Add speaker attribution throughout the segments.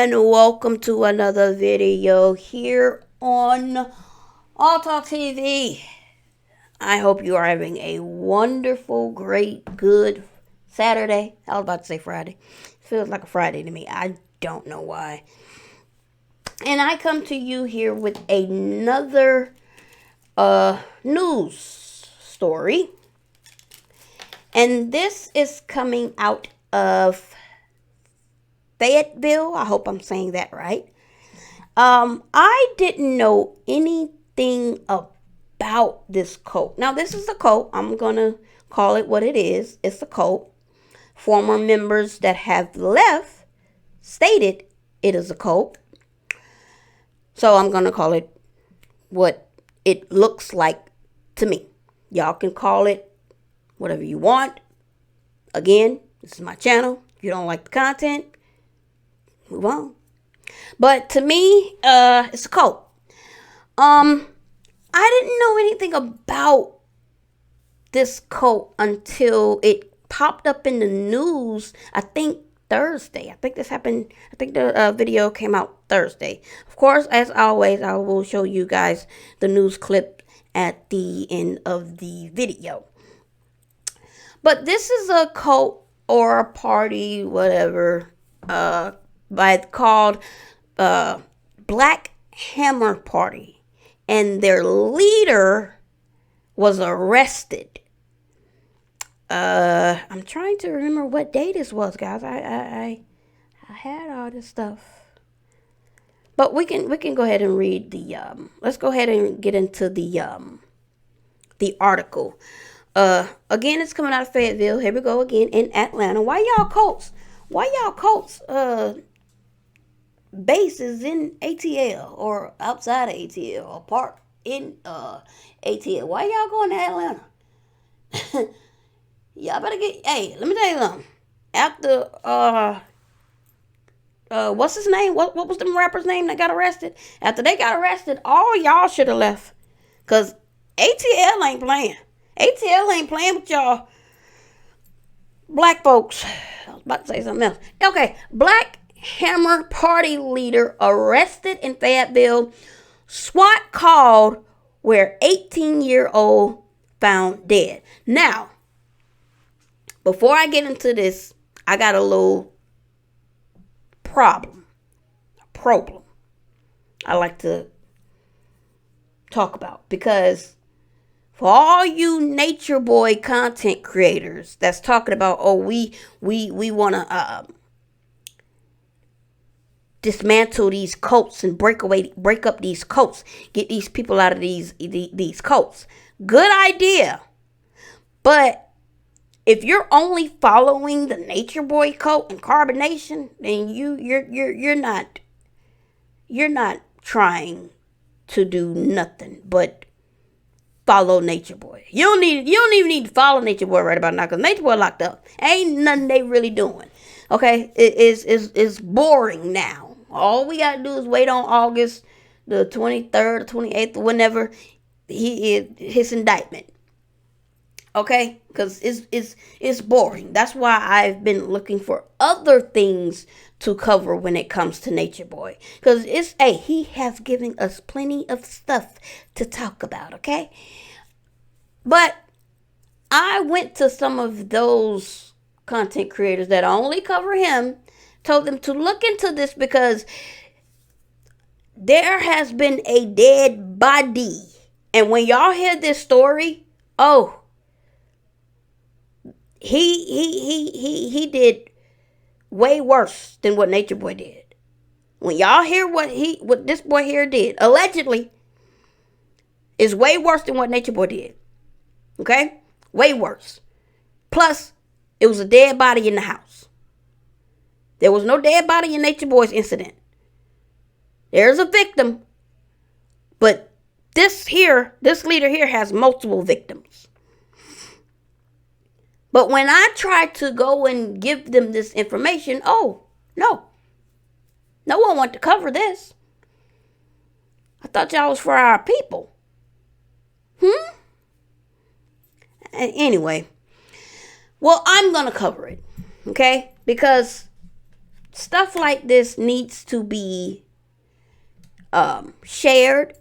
Speaker 1: and welcome to another video here on All Talk TV. I hope you are having a wonderful, great, good Saturday. I was about to say Friday. Feels like a Friday to me. I don't know why. And I come to you here with another news story. And this is coming out of Fayetteville. I hope I'm saying that right. I didn't know anything about this cult. Now, this is a cult. I'm going to call it what it is. It's a cult. Former members that have left stated it is a cult. So I'm going to call it what it looks like to me. Y'all can call it whatever you want. Again, this is my channel. If you don't like the content, move on. But to me, it's a cult. I didn't know anything about this cult until it popped up in the news, I think Thursday. I think this happened, I think the video came out Thursday. Of course, as always, I will show you guys the news clip at the end of the video. But this is a cult or a party, whatever, called Black Hammer Party, and their leader was arrested. I'm trying to remember what day this was, guys. I had all this stuff, but we can go ahead and read the let's go ahead and get into the article. Again, it's coming out of Fayetteville. Here we go again in Atlanta. Why y'all cults bases in ATL or outside of ATL or part in ATL? Why y'all going to Atlanta? Y'all better get. Hey, let me tell you something. After what's his name? What was the rapper's name that got arrested? After they got arrested, all y'all should have left, cause ATL ain't playing. ATL ain't playing with y'all black folks. I was about to say something else. Okay, Black Hammer Party leader arrested in Fayetteville. SWAT called where 18-year-old found dead. Now, before I get into this, I got a little problem I like to talk about, because for all you nature boy content creators that's talking about, oh, we want to dismantle these cults and break up these cults, get these people out of these cults. Good idea. But if you're only following the Nature Boy cult and Carbonation, then you're not trying to do nothing but follow Nature Boy. You don't even need to follow Nature Boy right about now, because Nature Boy locked up. Ain't nothing they really doing. Okay, it's boring now. All we gotta do is wait on August the 23rd or 28th or whenever his indictment. Okay, because it's boring. That's why I've been looking for other things to cover when it comes to Nature Boy, because he has given us plenty of stuff to talk about. Okay, but I went to some of those content creators that only cover him, told them to look into this, because there has been a dead body. And when y'all hear this story, oh, he did way worse than what Nature Boy did. When y'all hear what this boy here did, allegedly, is way worse than what Nature Boy did. Okay? Way worse. Plus, it was a dead body in the house. There was no dead body in Nature Boy's incident. There's a victim, but this leader here has multiple victims. But when I tried to go and give them this information, oh, no one wanted to cover this. I thought y'all was for our people. Anyway, well, I'm going to cover it, okay? Because stuff like this needs to be shared.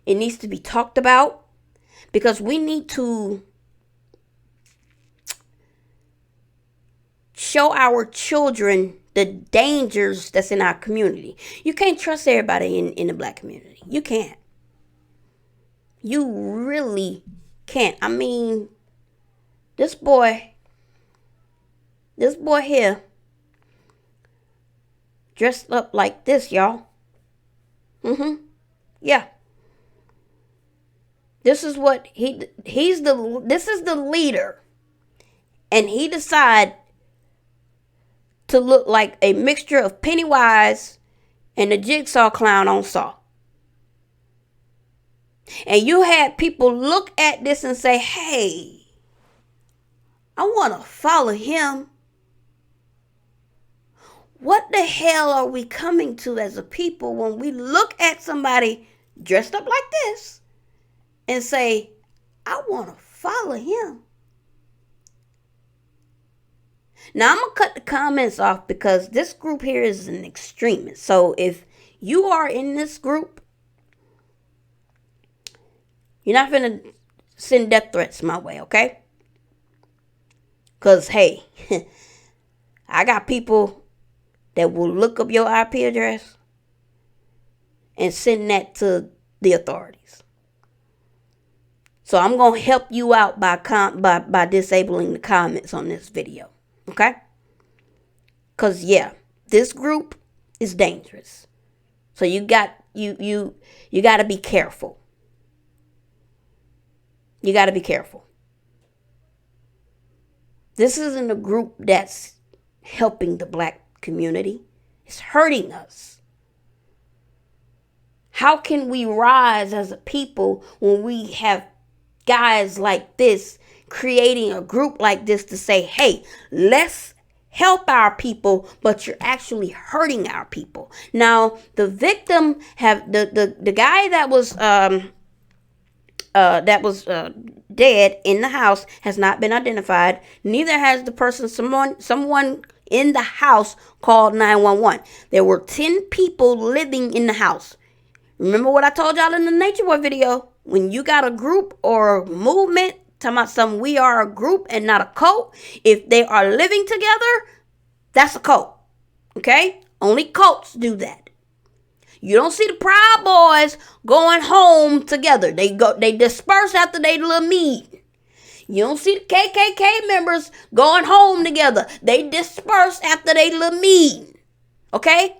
Speaker 1: It needs to be talked about because we need to show our children the dangers that's in our community. You can't trust everybody in the black community. You can't. You really can't. I mean, this boy here, dressed up like this, y'all. Yeah. This is what this is the leader. And he decided to look like a mixture of Pennywise and the Jigsaw Clown on Saw. And you had people look at this and say, hey, I want to follow him. What the hell are we coming to as a people when we look at somebody dressed up like this and say, I want to follow him? Now, I'm going to cut the comments off because this group here is an extremist. So if you are in this group, you're not going to send death threats my way, okay? Because, hey, I got people that will look up your IP address and send that to the authorities. So I'm going to help you out by disabling the comments on this video. Okay? Because, yeah, this group is dangerous. So you got to be careful. You got to be careful. This isn't a group that's helping the black community. It's hurting us. How can we rise as a people when we have guys like this creating a group like this to say, hey, let's help our people, but you're actually hurting our people? Now, the victim the guy that was dead in the house has not been identified. Neither has the person. Someone in the house called 911. There were 10 people living in the house. Remember what I told y'all in the Nature Boy video? When you got a group or movement, talking about something, we are a group and not a cult. If they are living together, that's a cult. Okay? Only cults do that. You don't see the Proud Boys going home together. They disperse after they little meet. You don't see the KKK members going home together. They disperse after they little meet. Okay?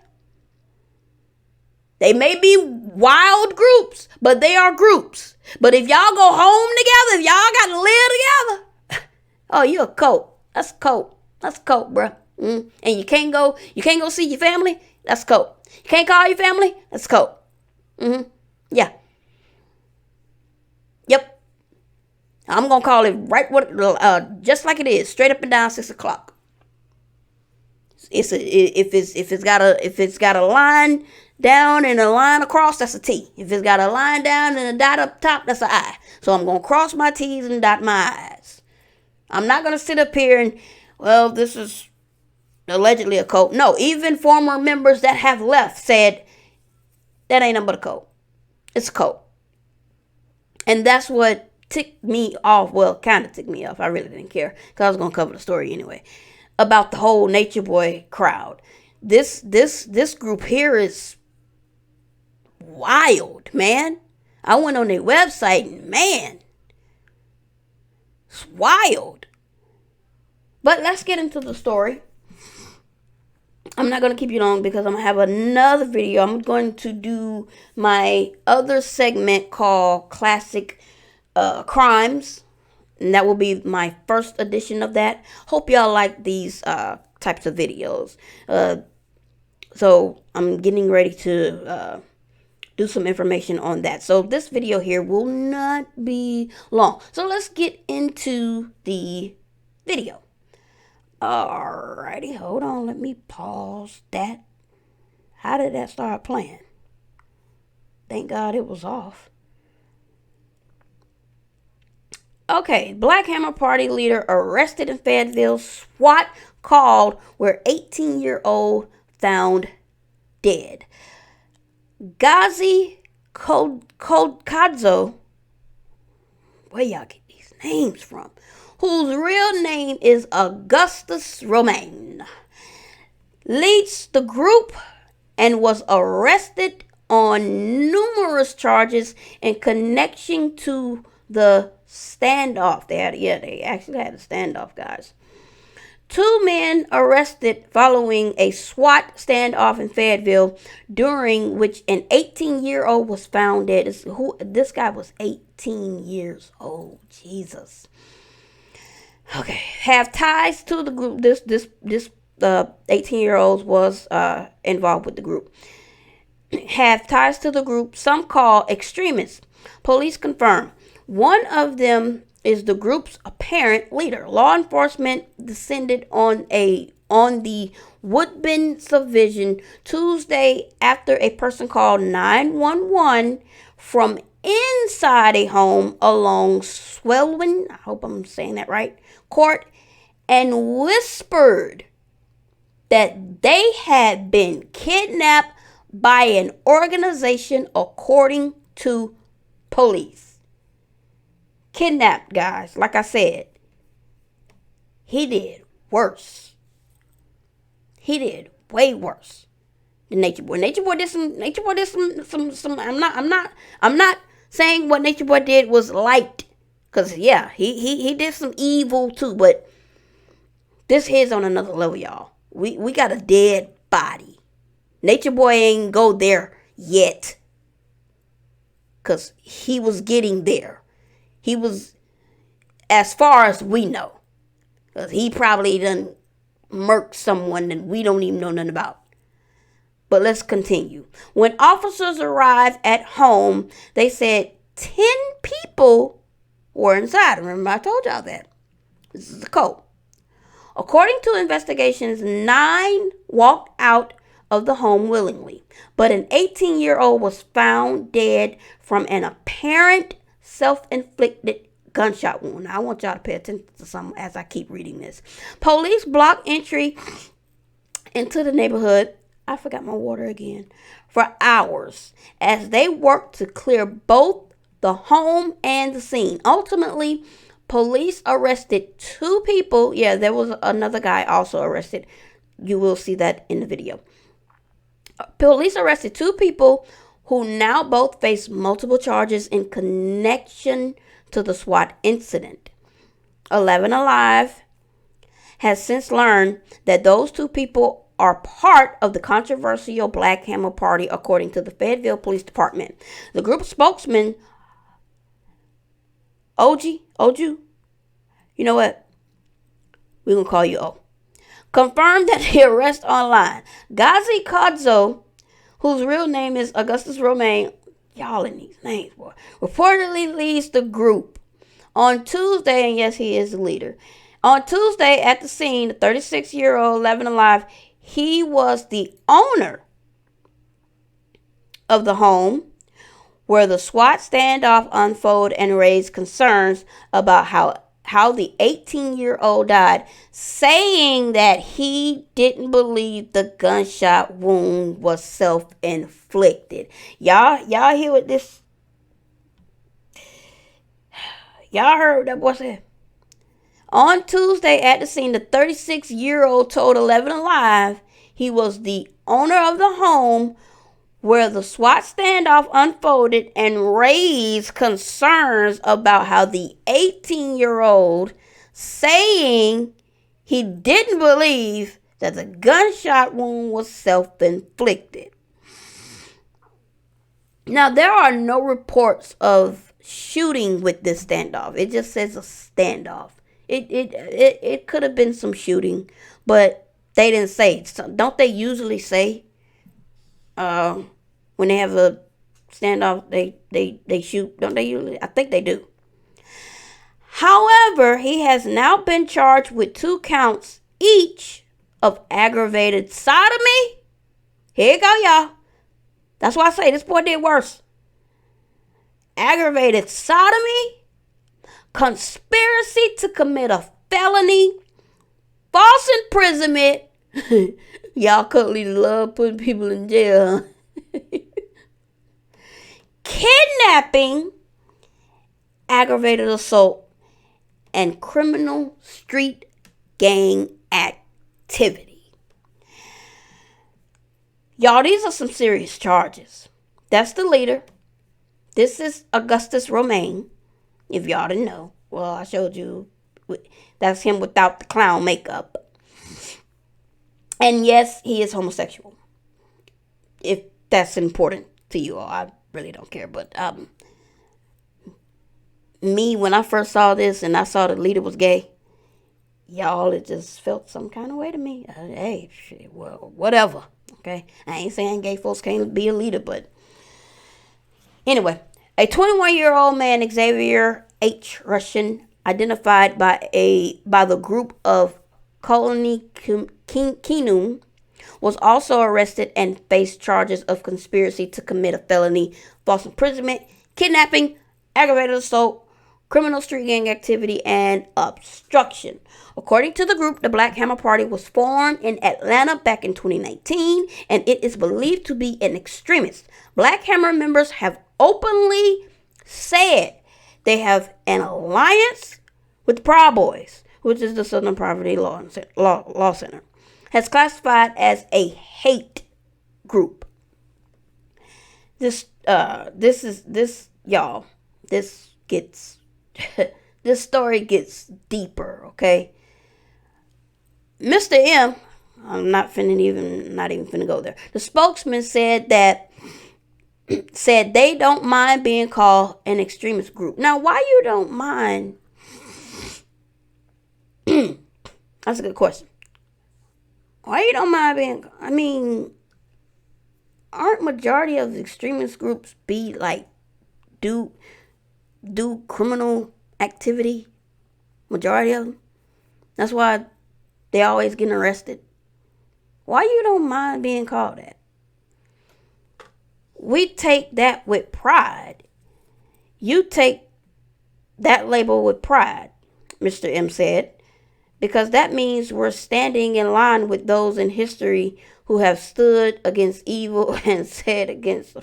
Speaker 1: They may be wild groups, but they are groups. But if y'all go home together, if y'all got to live together, oh, you a cult. That's a cult. That's a cult, bruh. And you can't go see your family. That's a cult. You can't call your family. That's a cult. Yeah. Yep. I'm gonna call it just like it is, straight up and down 6 o'clock. If it's got a line down and a line across, that's a T. If it's got a line down and a dot up top, that's an I. So I'm going to cross my T's and dot my I's. I'm not going to sit up here and, well, this is allegedly a cult. No, even former members that have left said, that ain't nothing but a cult. It's a cult. And that's what ticked me off. Well, kind of ticked me off. I really didn't care because I was going to cover the story anyway. About the whole Nature Boy crowd. This group here is wild, man. I went on their website and man, it's wild. But let's get into the story. I'm not going to keep you long because I'm going to have another video. I'm going to do my other segment called Classic Crimes. And that will be my first edition of that. Hope y'all like these types of videos. So I'm getting ready to do some information on that. So this video here will not be long. So let's get into the video. Alrighty, hold on. Let me pause that. How did that start playing? Thank God it was off. Okay, Black Hammer Party leader arrested in Fayetteville. SWAT called where 18-year-old found dead. Ghazi Kodzo, where y'all get these names from? Whose real name is Augustus Romaine, leads the group and was arrested on numerous charges in connection to the standoff. They actually had a standoff, guys. 2 men arrested following a SWAT standoff in Fayetteville, during which an 18-year-old was found dead. This guy was 18 years old. Jesus. Okay, have ties to the group. This 18-year-old was involved with the group. Have ties to the group, some call extremists. Police confirm one of them is the group's apparent leader. Law enforcement descended on the Woodbine subdivision Tuesday after a person called 911 from inside a home along Swellwyn, I hope I'm saying that right, Court, and whispered that they had been kidnapped by an organization, according to police. Kidnapped, guys. Like I said, he did worse. He did way worse than Nature Boy. Nature Boy did some. I'm not saying what Nature Boy did was light, cause yeah, he did some evil too. But this here's on another level, y'all. We got a dead body. Nature Boy ain't go there yet, cause he was getting there. He was, as far as we know, because he probably done murked someone that we don't even know nothing about. But let's continue. When officers arrived at home, they said 10 people were inside. Remember, I told y'all that. This is the code. According to investigations, 9 walked out of the home willingly, but an 18-year-old was found dead from an apparent self-inflicted gunshot wound. Now, I want y'all to pay attention to something as I keep reading this. Police blocked entry into the neighborhood, I forgot my water again, for hours as they worked to clear both the home and the scene. Ultimately, police arrested 2 people. Yeah, there was another guy also arrested. You will see that in the video. Police arrested 2 people who now both face multiple charges in connection to the SWAT incident. 11 Alive has since learned that those 2 people are part of the controversial Black Hammer Party, according to the Fayetteville Police Department. The group spokesman, Oju, you know what? We're going to call you O, confirmed that the arrest online. Ghazi Kodzo, whose real name is Augustus Romaine, y'all in these names, boy, reportedly leads the group. On Tuesday, and yes, he is the leader. On Tuesday at the scene, the 36-year-old 11 Alive, he was the owner of the home where the SWAT standoff unfolded and raised concerns about how the 18-year-old died, saying that he didn't believe the gunshot wound was self-inflicted. Y'all hear what this? Y'all heard what that boy said? On Tuesday at the scene, the 36-year-old told 11 Alive he was the owner of the home where the SWAT standoff unfolded and raised concerns about how the 18-year-old, saying he didn't believe that the gunshot wound was self-inflicted. Now, there are no reports of shooting with this standoff. It just says a standoff. It could have been some shooting, but they didn't say. So don't they usually say when they have a standoff, they shoot? Don't they usually? I think they do. However, he has now been charged with 2 counts each of aggravated sodomy. Here you go, y'all. That's why I say this boy did worse. Aggravated sodomy, conspiracy to commit a felony, false imprisonment. Y'all cult leaders love putting people in jail, huh? Kidnapping, aggravated assault, and criminal street gang activity. Y'all, these are some serious charges. That's the leader. This is Augustus Romaine, if y'all didn't know. Well, I showed you. That's him without the clown makeup. And yes, he is homosexual. If that's important to you all, I really don't care. But me, when I first saw this and I saw the leader was gay, y'all, it just felt some kind of way to me. Hey, shit, well, whatever. Okay, I ain't saying gay folks can't be a leader, but anyway, a 21-year-old man, Xavier H. Russian, identified by the group of Colony Kinum, was also arrested and faced charges of conspiracy to commit a felony, false imprisonment, kidnapping, aggravated assault, criminal street gang activity, and obstruction. According to the group, the Black Hammer Party was formed in Atlanta back in 2019, and it is believed to be an extremist. Black Hammer members have openly said they have an alliance with Proud Boys, which is the Southern Poverty Law Center, has classified as a hate group. This story gets deeper, okay? Mr. M, I'm not even finna go there. The spokesman said they don't mind being called an extremist group. Now, why you don't mind? That's a good question. Why you don't mind being? I mean, aren't majority of extremist groups be like do criminal activity? Majority of them. That's why they always getting arrested. Why you don't mind being called that? We take that with pride. You take that label with pride, Mr. M said, because that means we're standing in line with those in history who have stood against evil and said against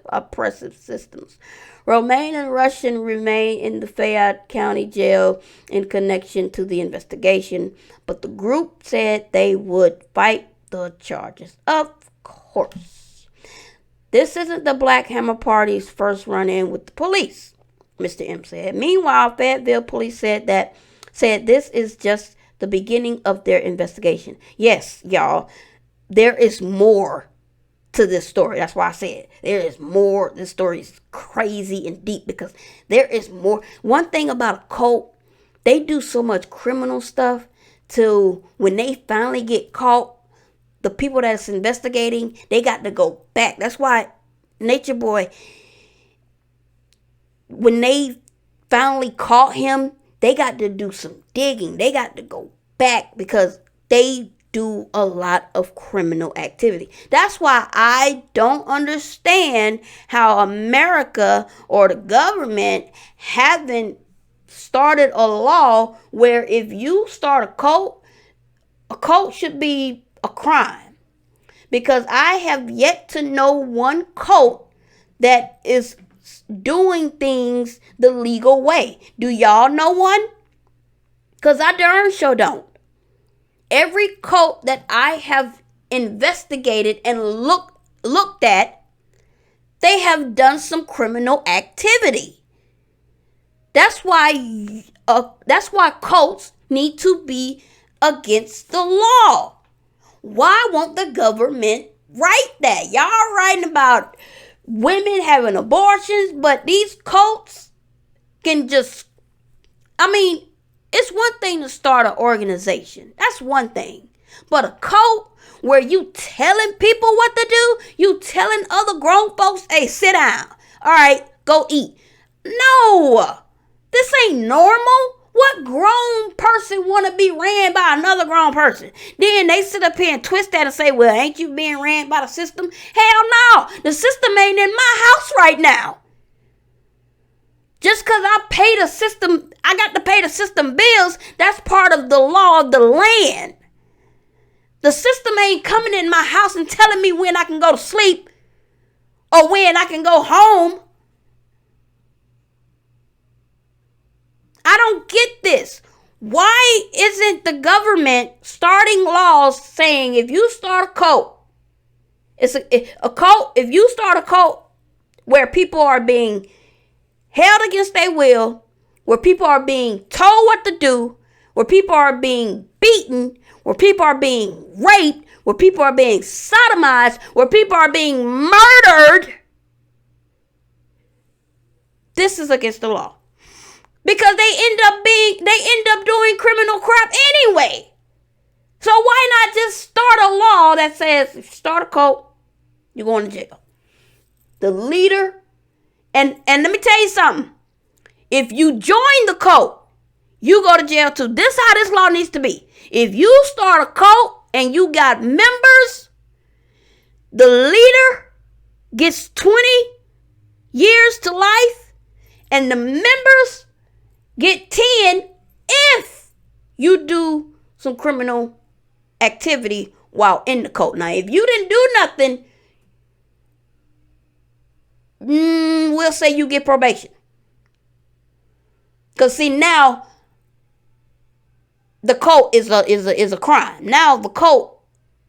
Speaker 1: oppressive systems. Romaine and Russian remain in the Fayette County Jail in connection to the investigation, but the group said they would fight the charges. Of course. This isn't the Black Hammer Party's first run-in with the police, Mr. M said. Meanwhile, Fayetteville police said this is just the beginning of their investigation. Yes, y'all, there is more to this story. That's why I said there is more. This story is crazy and deep because there is more. One thing about a cult, they do so much criminal stuff to when they finally get caught, the people that's investigating, they got to go back. That's why Nature Boy, when they finally caught him, they got to do some digging. They got to go back because they do a lot of criminal activity. That's why I don't understand how America or the government haven't started a law where if you start a cult should be a crime. Because I have yet to know one cult that is doing things the legal way. Do y'all know one? Because I darn sure don't. Every cult that I have investigated and looked at, they have done some criminal activity. That's why cults need to be against the law. Why won't the government write that? Y'all writing about women having abortions, but these cults can just, it's one thing to start an organization. That's one thing. But a cult where you telling people what to do, you telling other grown folks, hey, sit down. All right, go eat. No, this ain't normal. What grown person want to be ran by another grown person? Then they sit up here and twist that and say, well, ain't you being ran by the system? Hell no. The system ain't in my house right now. Just just because I pay the system, I got to pay the system bills, that's part of the law of the land. The system ain't coming in my house and telling me when I can go to sleep or when I can go home. I don't get this. Why isn't the government starting laws saying if you start a cult, it's a cult, if you start a cult where people are being held against their will, where people are being told what to do, where people are being beaten, where people are being raped, where people are being sodomized, where people are being murdered, this is against the law. Because they end up doing criminal crap anyway. So why not just start a law that says if you start a cult, you're going to jail. The leader, and let me tell you something. If you join the cult, you go to jail too. This is how this law needs to be. If you start a cult and you got members, the leader gets 20 years to life and the members get 10 if you do some criminal activity while in the cult. Now, if you didn't do nothing, we'll say you get probation. Because see, now the cult is a crime. Now the cult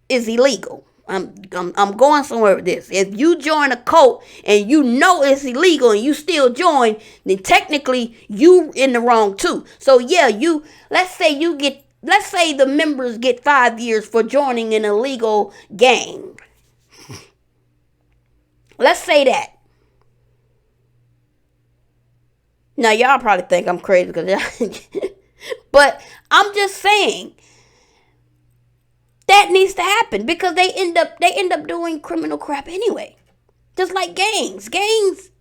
Speaker 1: is illegal. I'm going somewhere with this. If you join a cult and you know it's illegal and you still join, then technically you in the wrong too. So yeah, let's say the members get 5 years for joining an illegal gang. Let's say that. Now y'all probably think I'm crazy but I'm just saying that needs to happen because they end up doing criminal crap anyway. Just like gangs. Gangs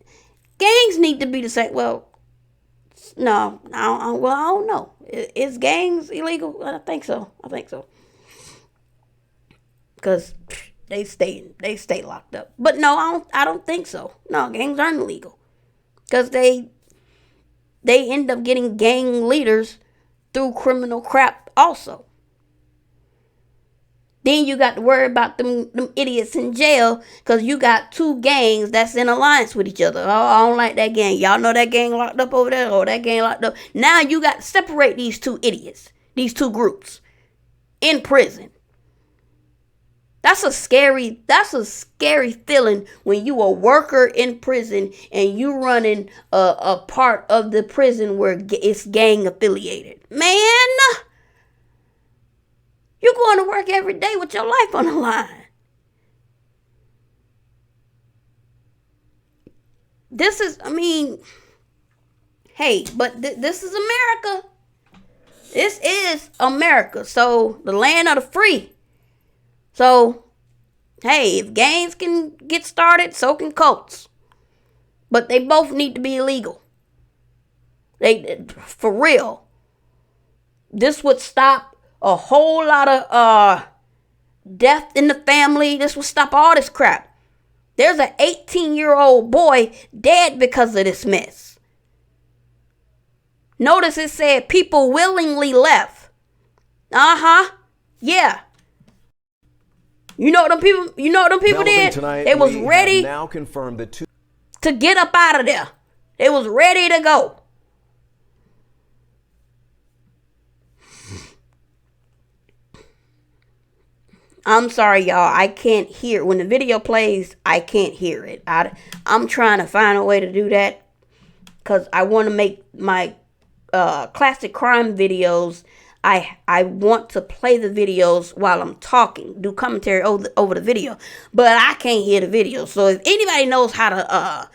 Speaker 1: need to be the same. Well, no, I don't know. Is gangs illegal? I think so. Because they stay locked up. But no, I don't think so. No, gangs aren't illegal. Because they end up getting gang leaders through criminal crap also. Then you got to worry about them idiots in jail because you got two gangs that's in alliance with each other. Oh, I don't like that gang. Y'all know that gang locked up over there? Oh, that gang locked up. Now you got to separate these two idiots, these two groups in prison. That's a scary feeling when you a worker in prison and you running a part of the prison where it's gang affiliated. Man, you're going to work every day with your life on the line. This is America. This is America. So, the land of the free. So, hey, if gangs can get started, so can cults. But they both need to be illegal. For real. This would stop a whole lot of death in the family. This would stop all this crap. There's an 18-year-old boy dead because of this mess. Notice it said people willingly left. Yeah. You know what them people did? They was ready
Speaker 2: now confirmed that
Speaker 1: to get up out of there. They was ready to go. I'm sorry, y'all. I can't hear. When the video plays, I can't hear it. I'm trying to find a way to do that because I want to make my classic crime videos. I want to play the videos while I'm talking, do commentary over the video, but I can't hear the video. So if anybody knows how to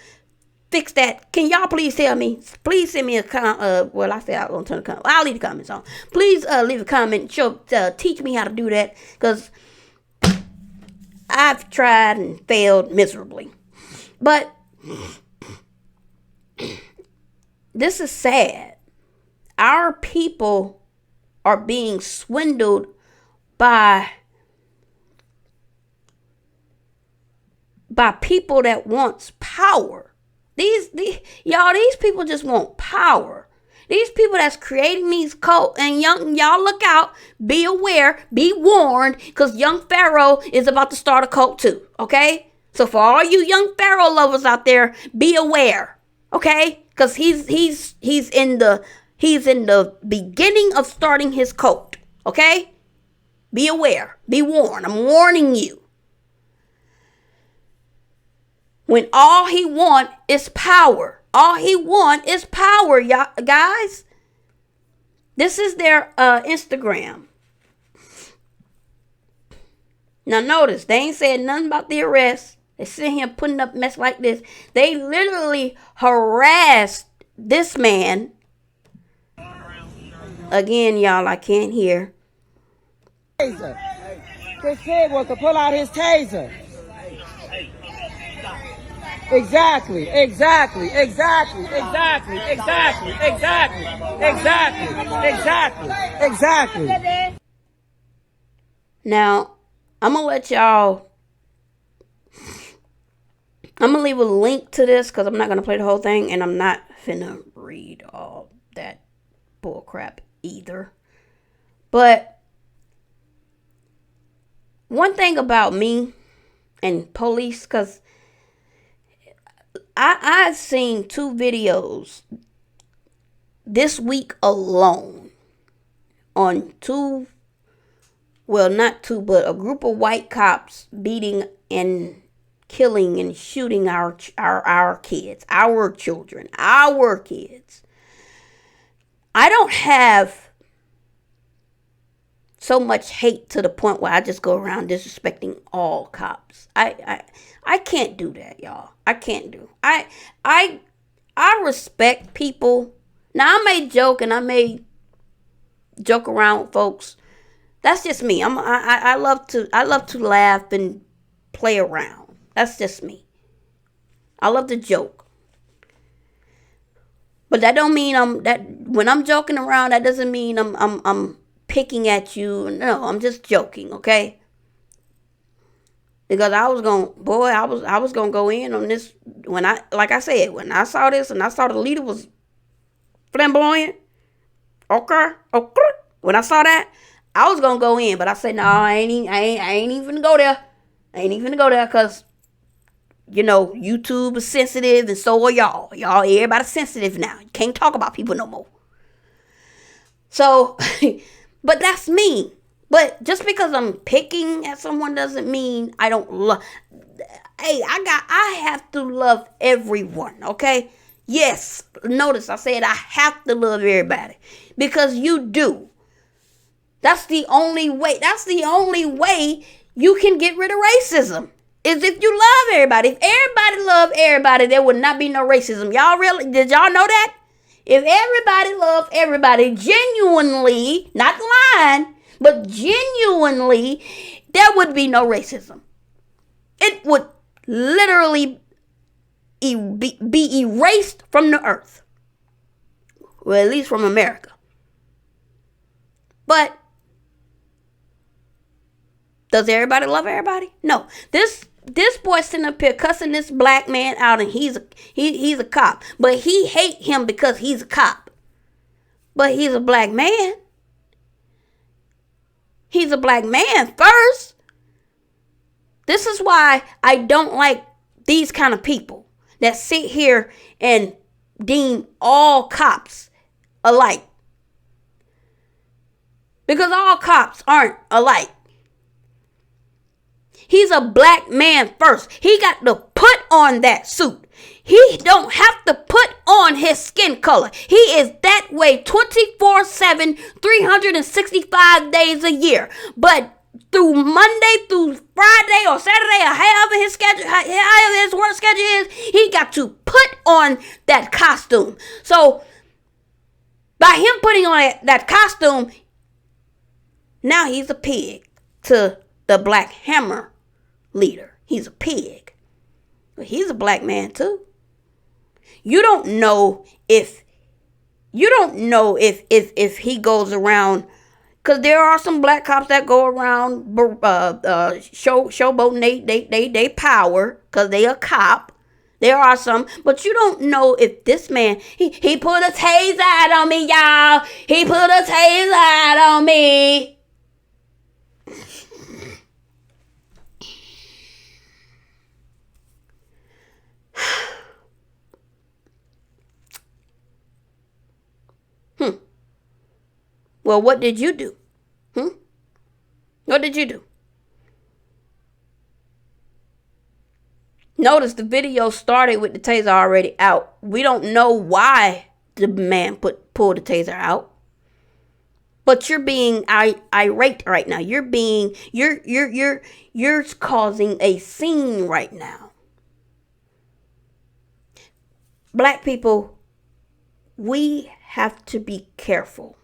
Speaker 1: fix that, can y'all please tell me? Please send me a comment. Well, I said I was gonna turn the comment. I'll leave the comments on. Please leave a comment. Teach me how to do that because I've tried and failed miserably. But this is sad. Our people are being swindled by people that wants power. These people just want power. These people that's creating these cults, and y'all look out, be aware, be warned, because young Pharaoh is about to start a cult too, okay? So for all you young Pharaoh lovers out there, be aware, okay? Because he's in the beginning of starting his cult, okay? Be aware, be warned. I'm warning you. When all he want is power. All he want is power, y'all, guys. This is their Instagram. Now notice, they ain't said nothing about the arrest. They sit here putting up mess like this. They literally harassed this man. Again, y'all, I can't hear.
Speaker 2: Taser. This kid was to pull out his taser. Exactly.
Speaker 1: Now, I'm going to leave a link to this because I'm not going to play the whole thing, and I'm not finna read all that bull crap either. But one thing about me and police, because I've seen 2 videos this week alone on not two, but a group of white cops beating and killing and shooting our kids, our children, our kids. I don't have so much hate to the point where I just go around disrespecting all cops. I can't do that, y'all. I can't do. I respect people. Now I may joke and I may joke around with folks. That's just me. I love to laugh and play around. That's just me. I love to joke. But that don't mean when I'm joking around, that doesn't mean I'm picking at you. No, I'm just joking, okay? Because I was gonna go in on this when I saw this and I saw the leader was flamboyant. Okay. When I saw that, I was gonna go in, but I said no, I ain't even gonna go there. I ain't even gonna go there because YouTube is sensitive and so are y'all. Everybody's sensitive now. You can't talk about people no more. So, but that's me. But just because I'm picking at someone doesn't mean I don't love. Hey, I have to love everyone, okay? Yes, notice I said I have to love everybody because you do. That's the only way. That's the only way you can get rid of racism. Is if you love everybody. If everybody loved everybody, there would not be no racism. Did y'all know that? If everybody loved everybody genuinely, not lying, but genuinely, there would be no racism. It would literally be erased from the earth. Well, at least from America. But does everybody love everybody? No. This boy sitting up here cussing this black man out, and he's a cop. But he hate him because he's a cop. But he's a black man. He's a black man first. This is why I don't like these kind of people that sit here and deem all cops alike. Because all cops aren't alike. He's a black man first. He got to put on that suit. He don't have to put on his skin color. He is that way 24/7, 365 days a year. But through Monday through Friday or Saturday or however his work schedule is, he got to put on that costume. So by him putting on that costume, now he's a pig to the Black Hammer leader. He's a pig. But he's a black man too. You don't know if he goes around, because there are some black cops that go around showboating they power because they a cop. There are some, but you don't know if this man, he put a taser out on me, y'all. He put a taser out on me. Well, what did you do? What did you do? Notice the video started with the taser already out. We don't know why the man pulled the taser out. But you're being irate right now. You're causing a scene right now. Black people, we have to be careful.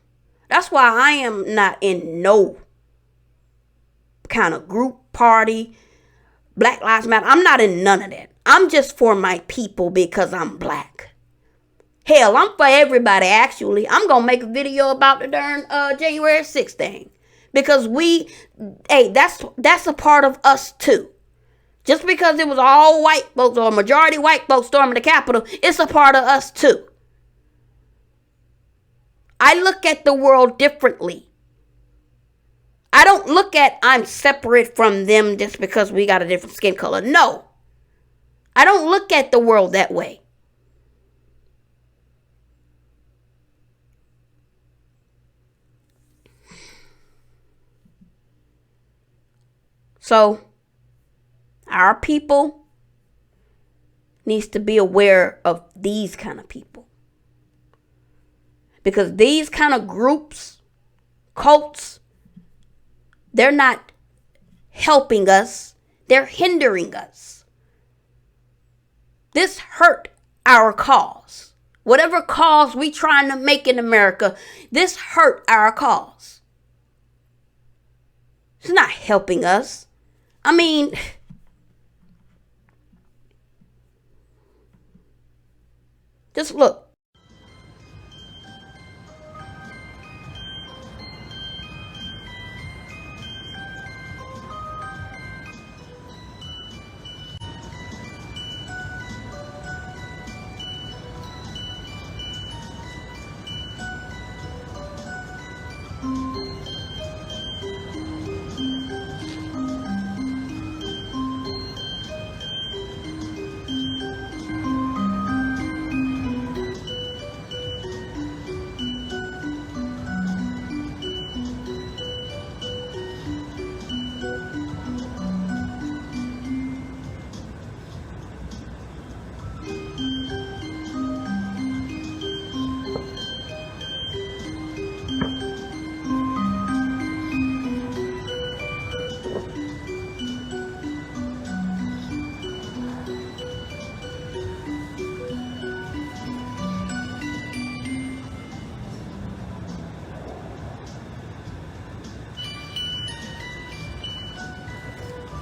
Speaker 1: That's why I am not in no kind of group party. Black Lives Matter. I'm not in none of that. I'm just for my people because I'm black. Hell, I'm for everybody, actually. I'm going to make a video about the darn January 6th thing. Because that's a part of us, too. Just because it was all white folks or majority white folks storming the Capitol, it's a part of us, too. I look at the world differently. I don't look at I'm separate from them just because we got a different skin color. No. I don't look at the world that way. So, our people needs to be aware of these kind of people. Because these kind of groups, cults, they're not helping us. They're hindering us. This hurt our cause. Whatever cause we trying to make in America, this hurt our cause. It's not helping us. I mean, just look.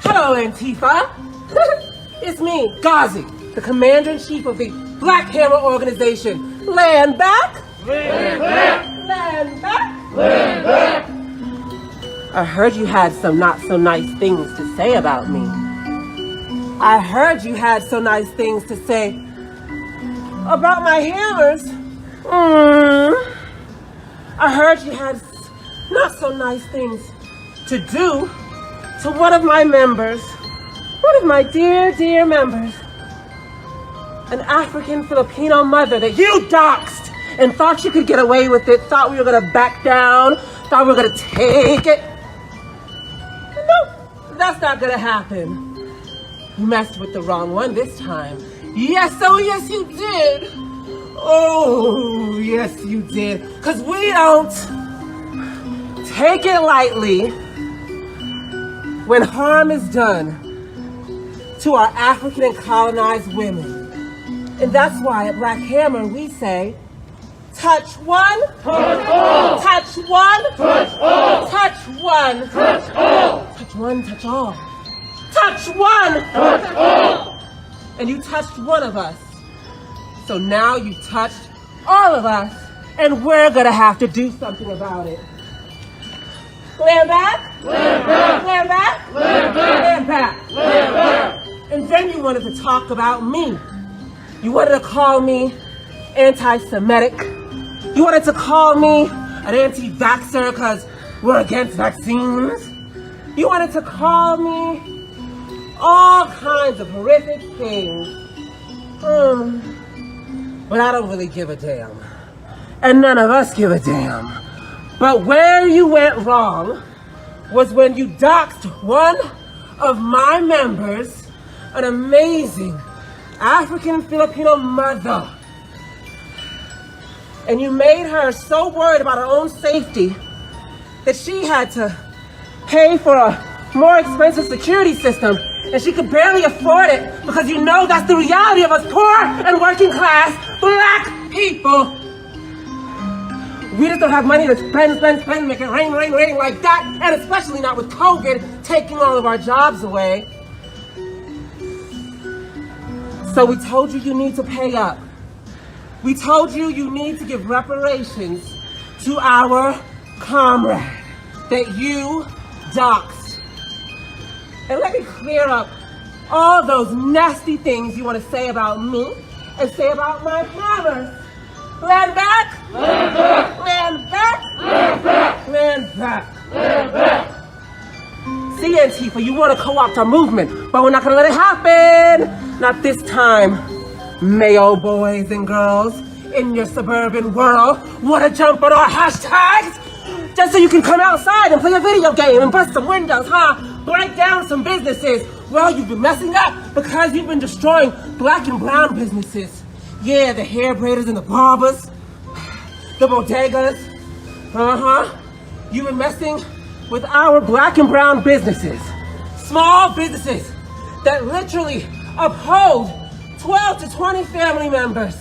Speaker 3: Hello, Antifa. It's me, Ghazi, the Commander-in-Chief of the Black Hammer Organization. Land back! Land back! Land back! Land back! I heard you had some not-so-nice things to say about me. I heard you had so nice things to say about my hammers. I heard you had not-so-nice things to do to one of my members, one of my dear, dear members, an African Filipino mother that you doxed and thought you could get away with it, thought we were gonna back down, thought we were gonna take it. No, that's not gonna happen. You messed with the wrong one this time. Yes, oh yes you did. Oh, yes you did. 'Cause we don't take it lightly when harm is done to our African and colonized women. And that's why at Black Hammer we say, touch one, touch all. Touch one, touch all. Touch one, touch all. Touch one, touch all. Touch one, touch all. And you touched one of us. So now you touched all of us, and we're gonna have to do something about it. Land back, land back, land back, land back, land back, land back. And then you wanted to talk about me. You wanted to call me anti-Semitic. You wanted to call me an anti-vaxxer because we're against vaccines. You wanted to call me all kinds of horrific things. But I don't really give a damn. And none of us give a damn. But where you went wrong was when you doxed one of my members, an amazing African Filipino mother. And you made her so worried about her own safety that she had to pay for a more expensive security system, and she could barely afford it because you know that's the reality of us poor and working class black people. We just don't have money to spend, make it rain like that, and especially not with COVID taking all of our jobs away. So we told you need to pay up. We told you need to give reparations to our comrade that you doxed. And let me clear up all those nasty things you want to say about me and say about my hammers. Land back! Land back! Land back! Land back! Land back! Land back! See, Antifa, you want to co-opt our movement, but we're not going to let it happen. Not this time. Mayo boys and girls in your suburban world want to jump on our hashtags just so you can come outside and play a video game and bust some windows, huh? Break down some businesses. Well, you've been messing up because you've been destroying black and brown businesses. Yeah, the hair braiders and the barbers, the bodegas. You've been messing with our black and brown businesses. Small businesses that literally uphold 12 to 20 family members.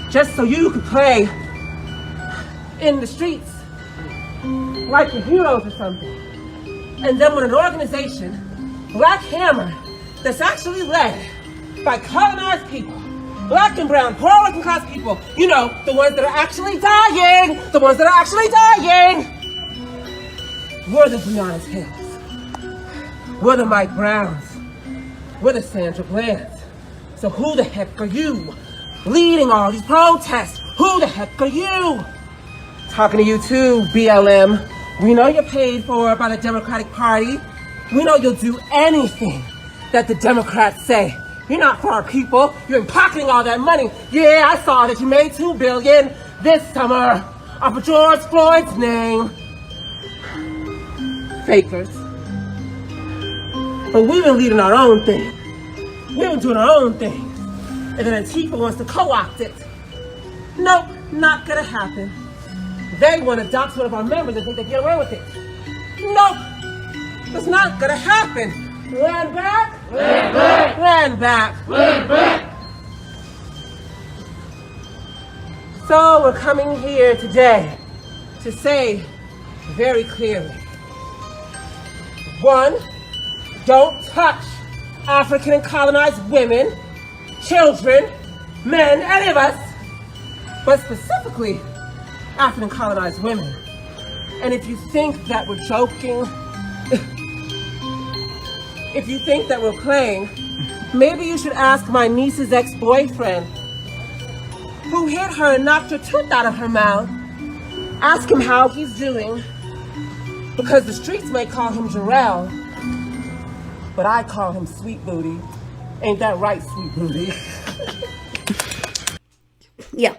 Speaker 3: Just so you could play in the streets like the heroes or something. And then when an organization, Black Hammer, that's actually led by colonized people, black and brown, poor working class people, you know, the ones that are actually dying, we're the Breonna Taylors. We're the Mike Browns. We're the Sandra Blands. So who the heck are you leading all these protests? Who the heck are you? Talking to you too, BLM. We know you're paid for by the Democratic Party. We know you'll do anything that the Democrats say. You're not for our people. You're pocketing all that money. Yeah, I saw that you made $2 billion this summer off of George Floyd's name. Fakers. But we've been leading our own thing. We've been doing our own thing. And then Antifa wants to co-opt it. Nope, not gonna happen. They want to dox one of our members and think they get away with it. Nope, it's not gonna happen. Land back! Land back! Land back! Land back! So we're coming here today to say very clearly, 1, don't touch African and colonized women, children, men, any of us, but specifically African colonized women. And if you think that we're joking, if you think that we're playing, maybe you should ask my niece's ex-boyfriend who hit her and knocked her tooth out of her mouth. Ask him how he's doing, because the streets may call him Jarrell, but I call him Sweet Booty. Ain't that right, Sweet Booty?
Speaker 1: Yeah.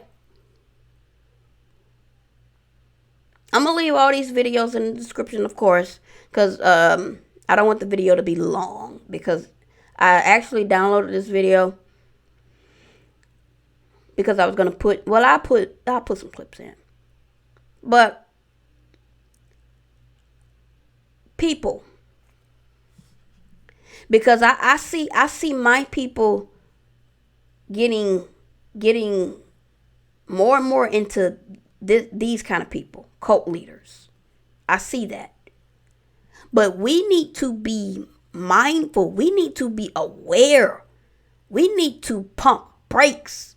Speaker 1: I'm going to leave all these videos in the description, of course, because I don't want the video to be long, because I actually downloaded this video because I was going to put, well, I'll put some clips in. But people, because I see my people getting more and more into these kind of people, cult leaders. I see that. But we need to be mindful. We need to be aware. We need to pump brakes.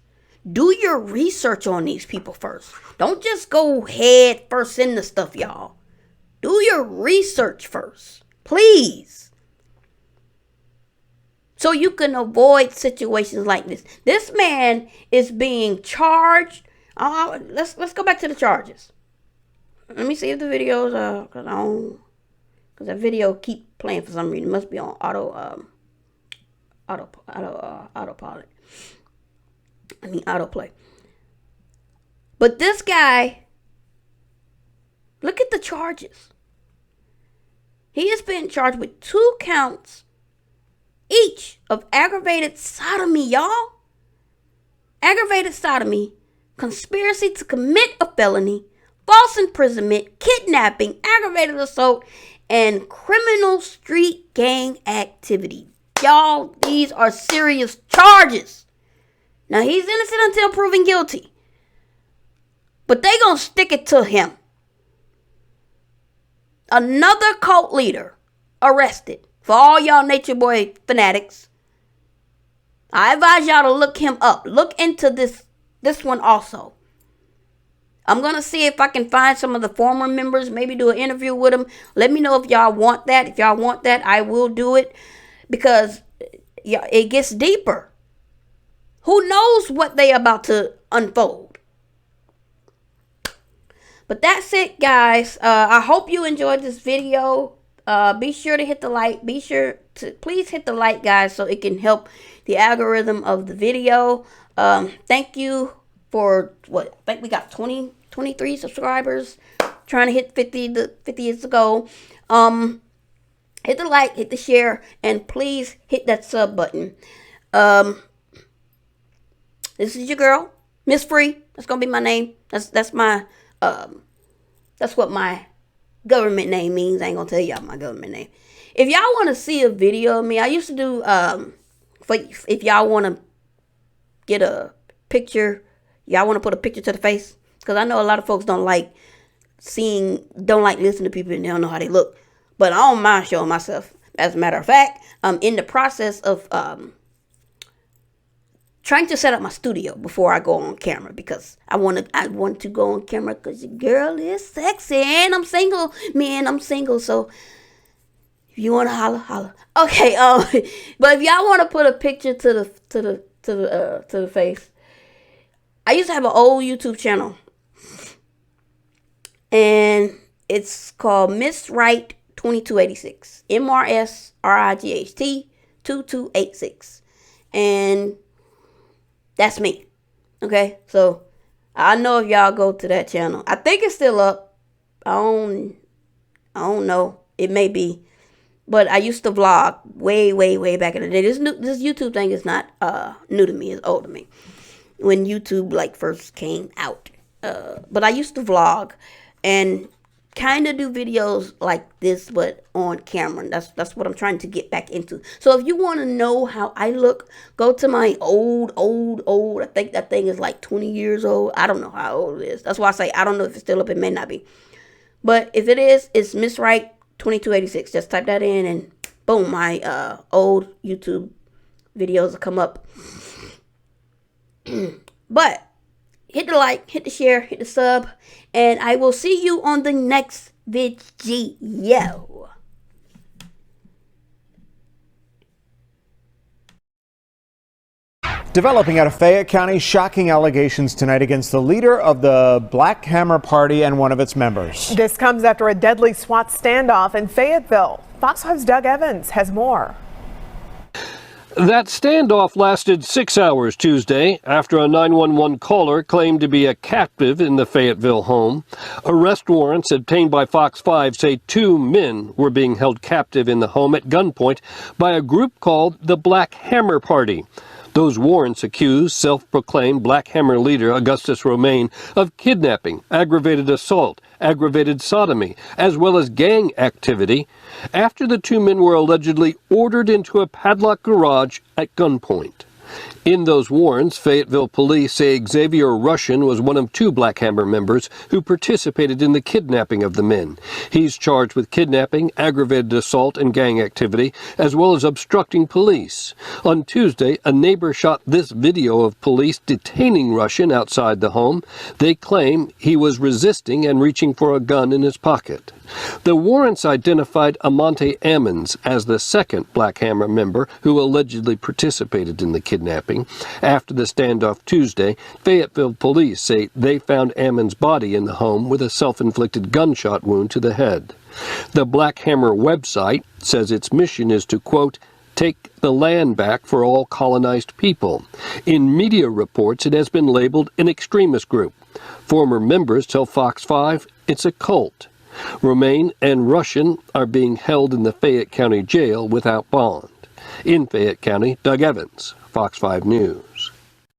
Speaker 1: Do your research on these people first. Don't just go head first into stuff, y'all. Do your research first. Please. so you can avoid situations like this. This man is being charged. Let's go back to the charges. Let me see if the videos because that video keep playing for some reason. It must be on autopilot. Autoplay. But this guy, look at the charges. He has been charged with 2 counts each of aggravated sodomy, y'all. Aggravated sodomy, conspiracy to commit a felony, false imprisonment, kidnapping, aggravated assault, and criminal street gang activity. Y'all, these are serious charges. Now, he's innocent until proven guilty. But they gonna stick it to him. Another cult leader arrested. For all y'all Nature Boy fanatics, I advise y'all to look him up. Look into this one also. I'm going to see if I can find some of the former members, maybe do an interview with them. Let me know if y'all want that. If y'all want that, I will do it, because it gets deeper. Who knows what they about to unfold? But that's it, guys. I hope you enjoyed this video. Be sure to hit the like. Be sure to please hit the like, guys, so it can help the algorithm of the video. Thank you for what? I think we got 23 subscribers. Trying to hit 50. The 50 is the goal. Hit the like, hit the share, and please hit that sub button. This is your girl, Miss Free. That's gonna be my name. That's my that's what my government name means. I ain't gonna tell y'all my government name. If y'all want to see a video of me, I used to do if y'all want to get a picture, y'all want to put a picture to the face, because I know a lot of folks don't like listening to people and they don't know how they look. But I don't mind showing myself. As a matter of fact, I'm in the process of trying to set up my studio before I go on camera, because I want to go on camera because your girl is sexy and I'm single. Man, I'm single, so if you want to holla. Okay, but if y'all want to put a picture to the face, I used to have an old YouTube channel, and it's called Miss Right 2286. MRSRIGHT 2286, and that's me. Okay, so I know if y'all go to that channel, I think it's still up. I don't know. It may be, but I used to vlog way back in the day. This YouTube thing is not new to me. It's old to me. When YouTube like first came out, but I used to vlog and kind of do videos like this, but on camera. That's what I'm trying to get back into. So if you want to know how I look, go to my old. I think that thing is like 20 years old. I don't know how old it is. That's why I say I don't know if it's still up. It may not be. But if it is, it's Miss Right 2286. Just type that in and boom, my old YouTube videos will come up. But hit the like, hit the share, hit the sub, and I will see you on the next video.
Speaker 4: Developing out of Fayette County, shocking allegations tonight against the leader of the Black Hammer Party and one of its members.
Speaker 5: This comes after a deadly SWAT standoff in Fayetteville. Fox 5's Doug Evans has more.
Speaker 6: That standoff lasted 6 hours Tuesday after a 911 caller claimed to be a captive in the Fayetteville home. Arrest warrants obtained by Fox 5 say 2 men were being held captive in the home at gunpoint by a group called the Black Hammer Party. Those warrants accuse self-proclaimed Black Hammer leader Augustus Romaine of kidnapping, aggravated assault, aggravated sodomy, as well as gang activity, after the 2 men were allegedly ordered into a padlocked garage at gunpoint. In those warrants, Fayetteville police say Xavier Russian was one of 2 Black Hammer members who participated in the kidnapping of the men. He's charged with kidnapping, aggravated assault, and gang activity, as well as obstructing police. On Tuesday, a neighbor shot this video of police detaining Russian outside the home. They claim he was resisting and reaching for a gun in his pocket. The warrants identified Amante Ammons as the second Black Hammer member who allegedly participated in the kidnapping. After the standoff Tuesday, Fayetteville police say they found Ammons' body in the home with a self-inflicted gunshot wound to the head. The Black Hammer website says its mission is to, quote, take the land back for all colonized people. In media reports, it has been labeled an extremist group. Former members tell Fox 5 it's a cult. Romaine and Russian are being held in the Fayette County Jail without bond. In Fayette County, Doug Evans, Fox 5 News.